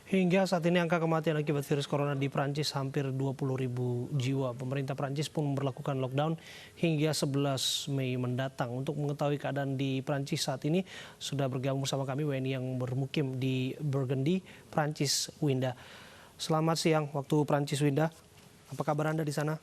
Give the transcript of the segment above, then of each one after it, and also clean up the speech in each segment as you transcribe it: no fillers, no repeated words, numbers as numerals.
Hingga saat ini angka kematian akibat virus corona di Prancis hampir 20.000 jiwa. Pemerintah Prancis pun memberlakukan lockdown hingga 11 Mei mendatang. Untuk mengetahui keadaan di Prancis saat ini sudah bergabung bersama kami WNI yang bermukim di Burgundy, Prancis, Winda. Selamat siang waktu Prancis, Winda. Apa kabar Anda di sana?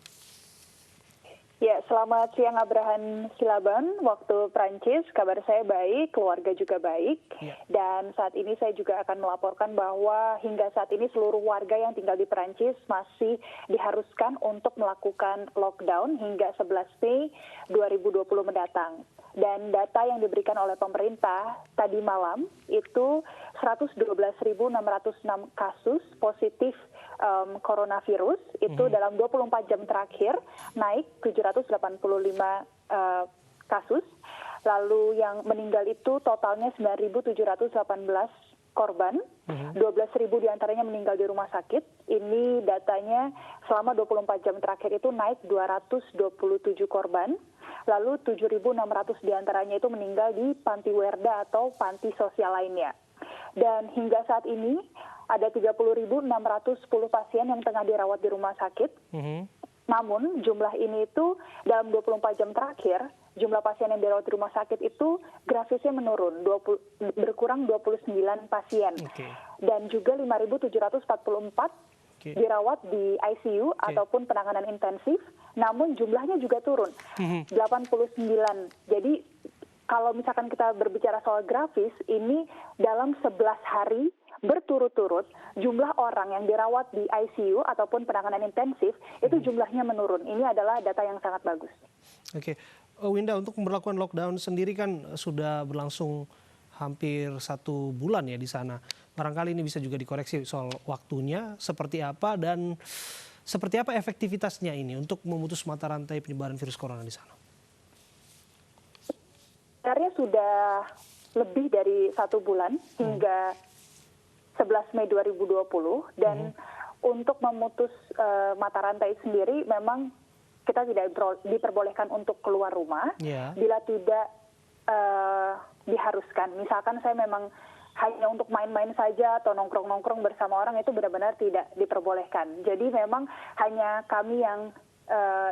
Ya, selamat siang Abraham Silaban, waktu Prancis, kabar saya baik, keluarga juga baik. Ya. Dan saat ini saya juga akan melaporkan bahwa hingga saat ini seluruh warga yang tinggal di Prancis masih diharuskan untuk melakukan lockdown hingga 11 Mei 2020 mendatang. Dan data yang diberikan oleh pemerintah tadi malam itu 112.606 kasus positif coronavirus itu dalam 24 jam terakhir naik 785 kasus. Lalu yang meninggal itu totalnya 9.718 korban, 12.000 diantaranya meninggal di rumah sakit. Ini datanya selama 24 jam terakhir itu naik 227 korban. Lalu 7.600 diantaranya itu meninggal di panti werda atau panti sosial lainnya. Dan hingga saat ini ada 30.610 pasien yang tengah dirawat di rumah sakit. Namun jumlah ini itu dalam 24 jam terakhir, jumlah pasien yang dirawat di rumah sakit itu grafisnya menurun, berkurang 29 pasien. Dan juga 5.744 dirawat di ICU ataupun penanganan intensif, namun jumlahnya juga turun, 89. Jadi kalau misalkan kita berbicara soal grafis, ini dalam 11 hari berturut-turut jumlah orang yang dirawat di ICU ataupun penanganan intensif itu jumlahnya menurun. Ini adalah data yang sangat bagus. Oke, Winda, untuk memperlakukan lockdown sendiri kan sudah berlangsung hampir 1 bulan ya di sana. Barangkali ini bisa juga dikoreksi soal waktunya seperti apa dan seperti apa efektivitasnya ini untuk memutus mata rantai penyebaran virus corona di sana. Sebenarnya sudah lebih dari 1 bulan hingga 11 Mei 2020 dan untuk memutus mata rantai sendiri memang kita tidak diperbolehkan untuk keluar rumah bila tidak diharuskan. Misalkan saya memang hanya untuk main-main saja atau nongkrong-nongkrong bersama orang itu benar-benar tidak diperbolehkan. Jadi memang hanya kami yang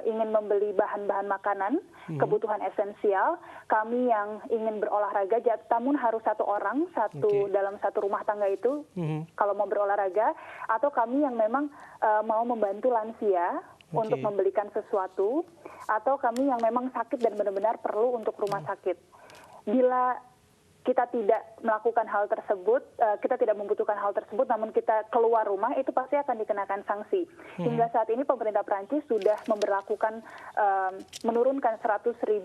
ingin membeli bahan-bahan makanan, kebutuhan esensial, kami yang ingin berolahraga, namun harus 1 orang, dalam 1 rumah tangga itu, kalau mau berolahraga, atau kami yang memang mau membantu lansia untuk membelikan sesuatu, atau kami yang memang sakit dan benar-benar perlu untuk rumah sakit. Bila kita tidak melakukan hal tersebut, kita tidak membutuhkan hal tersebut, namun kita keluar rumah, itu pasti akan dikenakan sanksi. Hingga saat ini pemerintah Prancis sudah memberlakukan, menurunkan 100.000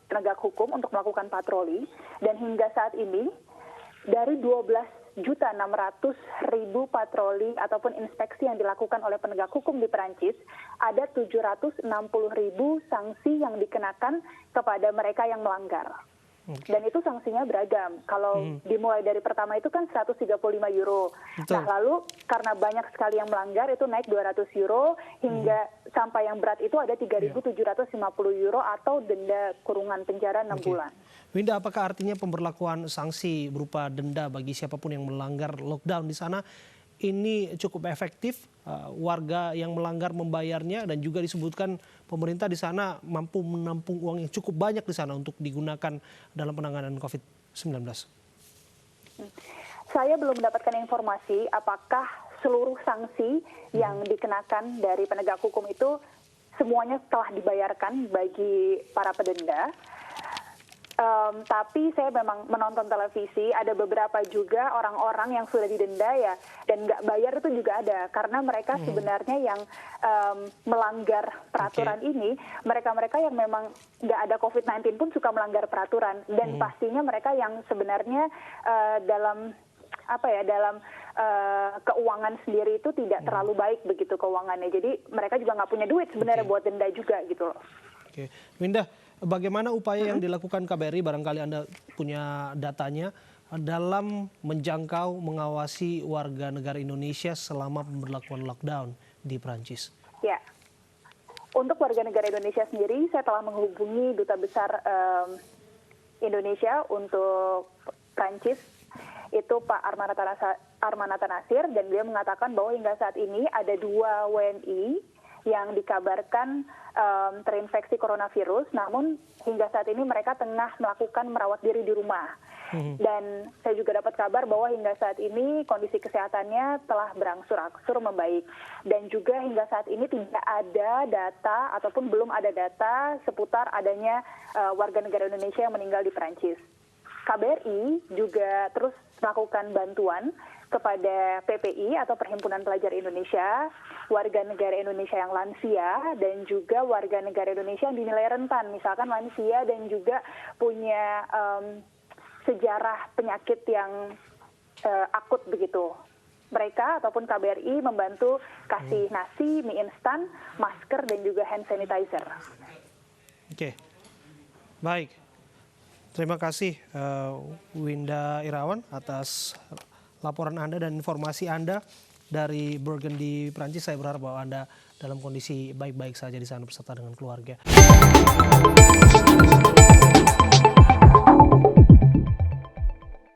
penegak hukum untuk melakukan patroli, dan hingga saat ini dari 12.600.000 patroli ataupun inspeksi yang dilakukan oleh penegak hukum di Prancis, ada 760.000 sanksi yang dikenakan kepada mereka yang melanggar. Dan itu sanksinya beragam. Kalau dimulai dari pertama itu kan 135 euro. Nah lalu karena banyak sekali yang melanggar itu naik 200 euro hingga sampai yang berat itu ada 3.750 euro atau denda kurungan penjara 6 bulan. Winda, apakah artinya pemberlakuan sanksi berupa denda bagi siapapun yang melanggar lockdown di sana ini cukup efektif, warga yang melanggar membayarnya, dan juga disebutkan pemerintah di sana mampu menampung uang yang cukup banyak di sana untuk digunakan dalam penanganan COVID-19? Saya belum mendapatkan informasi apakah seluruh sanksi yang dikenakan dari penegak hukum itu semuanya telah dibayarkan bagi para pedenda. Tapi saya memang menonton televisi, ada beberapa juga orang-orang yang sudah didenda ya, dan nggak bayar itu juga ada. Karena mereka sebenarnya yang melanggar peraturan ini, mereka-mereka yang memang nggak ada COVID-19 pun suka melanggar peraturan. Dan pastinya mereka yang sebenarnya dalam keuangan sendiri itu tidak terlalu baik begitu keuangannya. Jadi mereka juga nggak punya duit sebenarnya buat denda juga gitu loh. Oke, Winda, bagaimana upaya yang dilakukan KBRI, barangkali Anda punya datanya, dalam menjangkau, mengawasi warga negara Indonesia selama pemberlakuan lockdown di Prancis? Ya, untuk warga negara Indonesia sendiri, saya telah menghubungi Duta Besar Indonesia untuk Prancis itu Pak Armanata Nasir, dan beliau mengatakan bahwa hingga saat ini ada 2 WNI yang dikabarkan terinfeksi coronavirus, namun hingga saat ini mereka tengah melakukan merawat diri di rumah. Dan saya juga dapat kabar bahwa hingga saat ini kondisi kesehatannya telah berangsur-angsur membaik. Dan juga hingga saat ini tidak ada data ataupun belum ada data seputar adanya warga negara Indonesia yang meninggal di Perancis. KBRI juga terus melakukan bantuan kepada PPI atau Perhimpunan Pelajar Indonesia, warga negara Indonesia yang lansia, dan juga warga negara Indonesia yang dinilai rentan, misalkan lansia dan juga punya sejarah penyakit yang akut begitu. Mereka ataupun KBRI membantu kasih nasi, mie instan, masker, dan juga hand sanitizer. Oke, baik. Terima kasih Winda Irawan atas laporan Anda dan informasi Anda dari Burgundy, Prancis. Saya berharap bahwa Anda dalam kondisi baik-baik saja di sana beserta dengan keluarga.